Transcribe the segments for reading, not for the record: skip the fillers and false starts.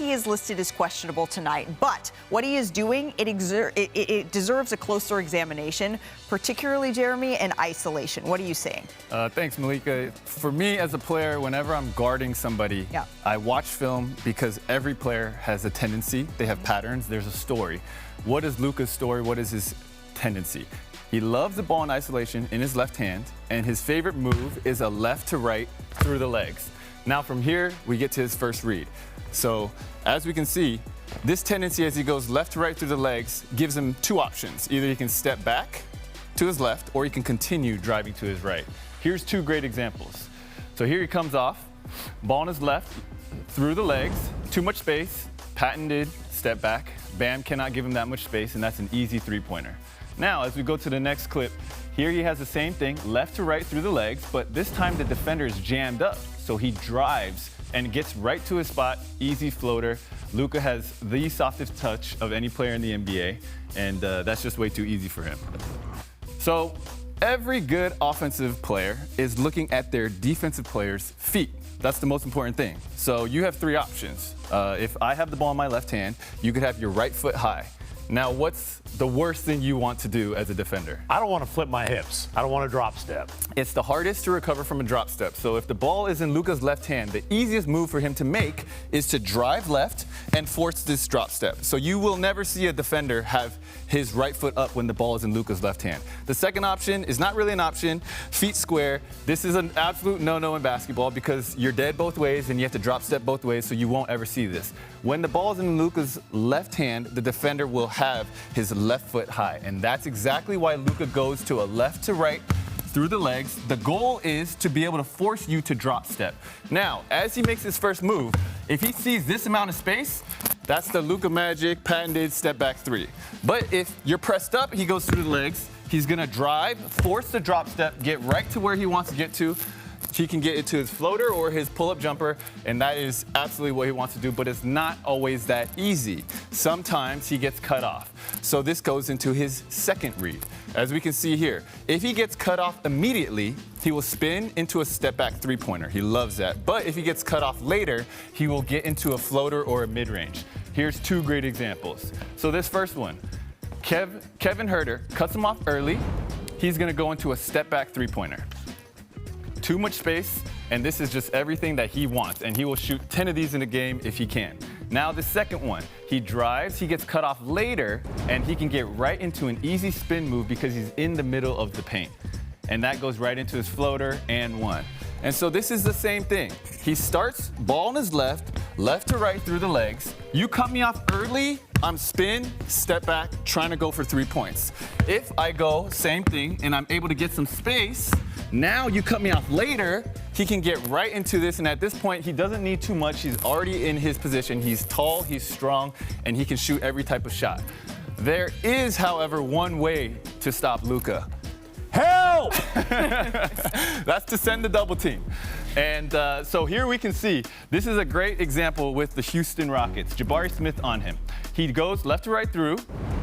he is listed as questionable tonight. But what he is doing, it deserves a closer examination, particularly, Jeremy, in isolation. What are you saying? Thanks, Malika. For me as a player, whenever I'm guarding somebody, I watch film because every player has a tendency. They have patterns. There's a story. What is Luka's story? What is his tendency? He loves the ball in isolation in his left hand, and his favorite move is a left to right through the legs. Now from here, we get to his first read. So as we can see, this tendency as he goes left to right through the legs gives him two options. Either he can step back to his left, or he can continue driving to his right. Here's two great examples. So here he comes off, ball on his left, through the legs, too much space, patented step back. Bam cannot give him that much space, and that's an easy three-pointer. Now, as we go to the next clip, here he has the same thing, left to right through the legs, but this time the defender is jammed up. So he drives and gets right to his spot, easy floater. Luka has the softest touch of any player in the NBA, and that's just way too easy for him. So every good offensive player is looking at their defensive player's feet. That's the most important thing. So you have three options. If I have the ball in my left hand, you could have your right foot high. Now, what's the worst thing you want to do as a defender? I don't want to flip my hips. I don't want to drop step. It's the hardest to recover from a drop step. So if the ball is in Luka's left hand, the easiest move for him to make is to drive left and force this drop step. So you will never see a defender have his right foot up when the ball is in Luka's left hand. The second option is not really an option. Feet square. This is an absolute no-no in basketball because you're dead both ways and you have to drop step both ways, so you won't ever see this. When the ball is in Luka's left hand, the defender will have his left foot high. And that's exactly why Luka goes to a left to right through the legs. The goal is to be able to force you to drop step. Now, as he makes his first move, if he sees this amount of space, that's the Luka Magic patented step back three. But if you're pressed up, he goes through the legs. He's gonna drive, force the drop step, get right to where he wants to get to. He can get it to his floater or his pull-up jumper, and that is absolutely what he wants to do, but it's not always that easy. Sometimes he gets cut off. So this goes into his second read. As we can see here, if he gets cut off immediately, he will spin into a step-back three-pointer. He loves that. But if he gets cut off later, he will get into a floater or a mid-range. Here's two great examples. So this first one, Kevin Huerter cuts him off early. He's gonna go into a step-back three-pointer. Too much space, and this is just everything that he wants, and he will shoot 10 of these in a game if he can. Now the second one, he drives, he gets cut off later, and he can get right into an easy spin move because he's in the middle of the paint. And that goes right into his floater and one. And so this is the same thing. He starts, ball on his left to right through the legs. You cut me off early, I'm spin, step back, trying to go for 3 points. If I go, same thing, and I'm able to get some space, now you cut me off later, he can get right into this, and at this point, he doesn't need too much. He's already in his position. He's tall, he's strong, and he can shoot every type of shot. There is, however, one way to stop Luka. Help! That's to send the double team. And so here we can see, this is a great example with the Houston Rockets. Jabari Smith on him. He goes left to right through.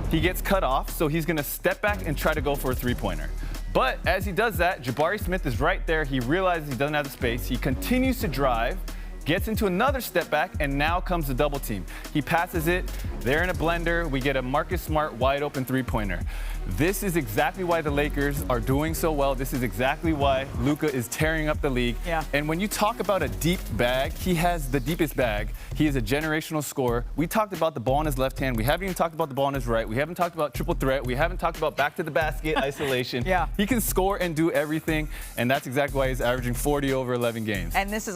He gets cut off, so he's going to step back and try to go for a three-pointer. But as he does that, Jabari Smith is right there. He realizes he doesn't have the space. He continues to drive, gets into another step back, and now comes the double team. He passes it. They're in a blender. We get a Marcus Smart wide open three-pointer. This is exactly why the Lakers are doing so well. This is exactly why Luka is tearing up the league. Yeah. And when you talk about a deep bag, he has the deepest bag. He is a generational scorer. We talked about the ball in his left hand. We haven't even talked about the ball in his right. We haven't talked about triple threat. We haven't talked about back to the basket isolation. Yeah. He can score and do everything, and that's exactly why he's averaging 40 over 11 games. And this is